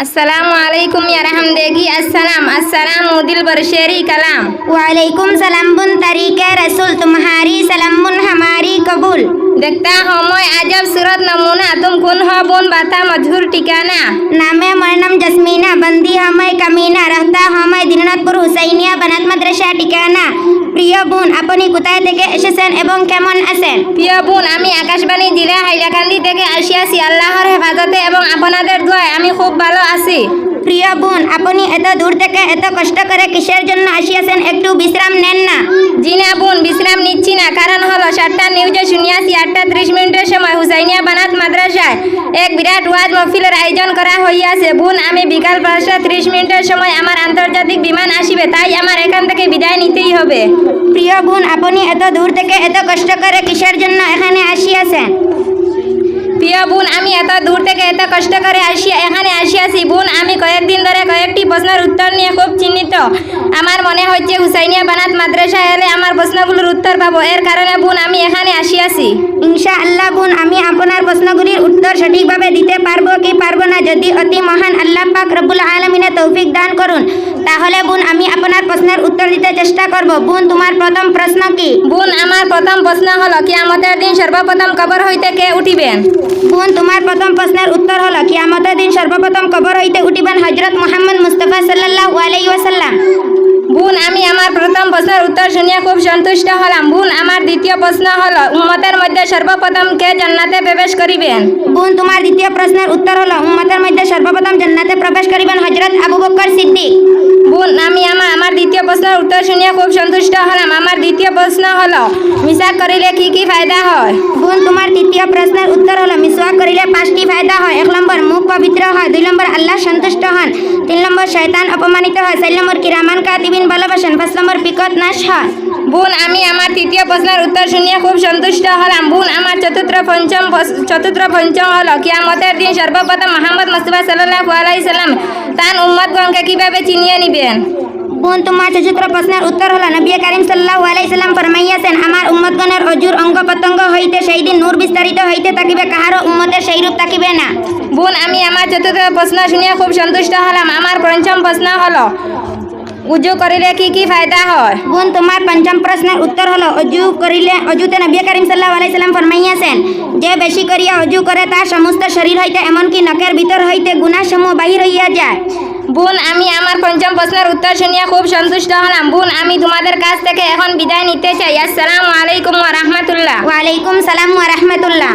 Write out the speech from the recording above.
अस्सलामु अलैकुम या रहमदेगी अस्सलाम अस्सलाम दिल बरशेरी कलाम। वालेकुम सलाम बुन तरीके रसूल तुम्हारी सलाम बुन हमारी कबूल। देखता हो मैं अजब सूरत नमूना तुम कौन हो बुन बता मधुर ठिकाना। नामे मरनम जस्मीना बंदी हो मैं कमीना रहता हो मैं दिनाजपुर हुसैनिया बनात मद्रासा ठिकाना। প্রিয় বোন আপনি কোথায় থেকে এসেছেন এবং কেমন আছেন? প্রিয় বোন আমি আকাশবাণী জেলা হাইলাকান্দি থেকে আসিয়াছি আল্লাহর হেফাজতে এবং আপনাদের দোয়ায় আমি খুব ভালো আছি। প্রিয় বোন আপনি এত দূর থেকে এত কষ্ট করে কিসের জন্য আসিয়াছেন একটু বিশ্রাম নেন না। জি না বোন বিশ্রাম নিচ্ছি না, কারণ হলো 7টা নিউজে শুনিয়াছি 8:30 সময় হুসাইনিয়া বানাত মাদ্রাসায় এক বিরাট ওয়াজ মাহফিলের আয়োজন করা হইয়াছে। বোন আমি বিকাল 5:30 সময় আমার আন্তর্জাতিক বিমান আসিবে, তাই আমার এখান থেকে বিদায় নিতেই হবে। প্রিয় বোন আপনি এত দূর থেকে এত কষ্ট করে কিসের জন্য এখানে আসিয়াছেন? প্রিয় বোন আমি এত দূর থেকে এত কষ্ট করে এখানে আসিয়াছি। বোন আমি কয়েকদিন ধরে কয়েকটি প্রশ্নের উত্তর নিয়ে খুব চিন্তিত। আমার মনে হচ্ছে হুসাইনিয়া বানাত মাদ্রাসায় এলে আমার প্রশ্নগুলোর উত্তর পাবো, এর কারণে বোন আমি এখানে আসিয়াছি। ইনশাআল্লাহ বোন আমি আপনার প্রশ্নগুলির উত্তর সঠিকভাবে দিতে পারবো কি পারবো না যদি অতি মহান আল্লাহ পাক রব্বুল আলামিনে তৌফিক দান করুন, তাহলে বোন আমি আপনার প্রশ্নের উত্তর দিতে চেষ্টা করব। বোন তোমার প্রথম প্রশ্ন কি? বোন আমার প্রথম প্রশ্ন হলো কিয়ামতের দিন সর্বপ্রথম কবর হইতে কে উঠিবেন? বোন তোমার প্রথম প্রশ্নের উত্তর হলো কিয়ামতের দিন সর্বপ্রথম কবর হইতে উঠিবেন হযরত মুহাম্মদ মুস্তাফা সাল্লাল্লাহু আলাইহি ওয়াসাল্লাম। বোন আমি আমার প্রথম প্রশ্নের উত্তর শুনিয়া খুব সন্তুষ্ট হলাম। বোন আমার দ্বিতীয় প্রশ্ন হলো উম্মতের মধ্যে সর্বপ্রথম কে জান্নাতে প্রবেশ করিবেন? বোন তোমার দ্বিতীয় প্রশ্নের উত্তর হলো উম্মতের মধ্যে সর্বপ্রথম জান্নাতে প্রবেশ করিবেন হযরত আবু বকর সিদ্দিক। বোন আমি আমার দ্বিতীয় প্রশ্নের উত্তর শুনিয়া খুব সন্তুষ্ট হলাম। আমার দ্বিতীয় প্রশ্ন হলো মিসাক করিলে কি কি ফায়দা হয়? বোন তোমার তৃতীয় প্রশ্নের উত্তর হলো মিসওয়াক করিলে 5টি ফায়দা হয়। 1 নম্বর মুখ পবিত্র হয়, 2 নম্বর আল্লাহ সন্তুষ্ট হন, 3 নম্বর শয়তান অপমানিত হয়, 4 নম্বর কিরামান কাতিবিন ভালোবাসেন, 5 নম্বর বিপদ নাশ হয়। বোন আমি আমার তৃতীয় প্রশ্নের উত্তর শুনিয়া খুব সন্তুষ্ট হলাম। বোন আমার চতুর্থ পঞ্চম হলো কিয়ামতের দিন সর্বপ্রথম মুহাম্মদ মুস্তাফা সাল্লাল্লাহু আলাইহি সাল্লাম তার উম্মতগণকে কিভাবে চিনিয়ে নিবেন? বোন তোমার চতুর্থ প্রশ্নের উত্তর হলো নবী করিম সাল্লাল্লাহু আলাইহি সাল্লাম ফরমাইয়াছেন আমার উম্মতগণের অজুর অঙ্গ প্রত্যঙ্গ হইতে সেই দিন নূর বিস্তারিত হইতে থাকিবে, কাহারও উম্মতের সেই রূপ থাকিবে না। বোন আমি আমার চতুর্থ প্রশ্ন শুনিয়া খুব সন্তুষ্ট হলাম। আমার পঞ্চম প্রশ্ন হলো উজু করিলে কি কি ফায়দা হয়? বোন তোমার পঞ্চম প্রশ্নের উত্তর হলো অজুতে নবী করিম সাল্লাল্লাহু আলাইহি সাল্লাম ফরমাইয়াছেন যে বেশি করিয়া অজু করে তার সমস্ত শরীর হইতে এমনকি নাকের ভিতর হইতে গুনাহসমূহ বাহির হইয়া যায়। বোন আমি আমার পঞ্চম প্রশ্নের উত্তর শুনিয়া খুব সন্তুষ্ট হলাম। বোন আমি তোমাদের কাছ থেকে এখন বিদায় নিতে চাই। আসসালামু আলাইকুম ওয়া রাহমাতুল্লাহ। ওয়ালাইকুম সালাম ওয়া রাহমাতুল্লাহ।